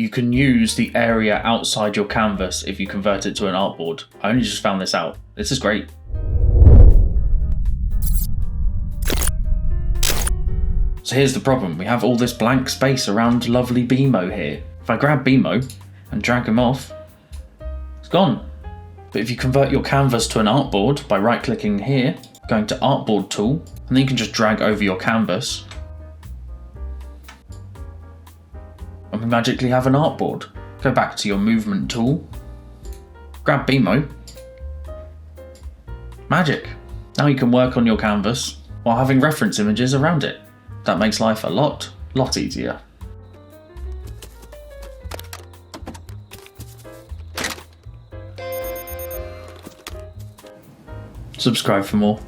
you can use the area outside your canvas if you convert it to an artboard. I only just found this out. This is great. So here's the problem. We have all this blank space around lovely Bimo here. If I grab Bimo and drag him off, it's gone. But if you convert your canvas to an artboard by right-clicking here, going to Artboard tool, and then you can just drag over your canvas, and we magically have an artboard. Go back to your movement tool, grab Bimo, magic. Now you can work on your canvas while having reference images around it. That makes life a lot easier. Subscribe for more.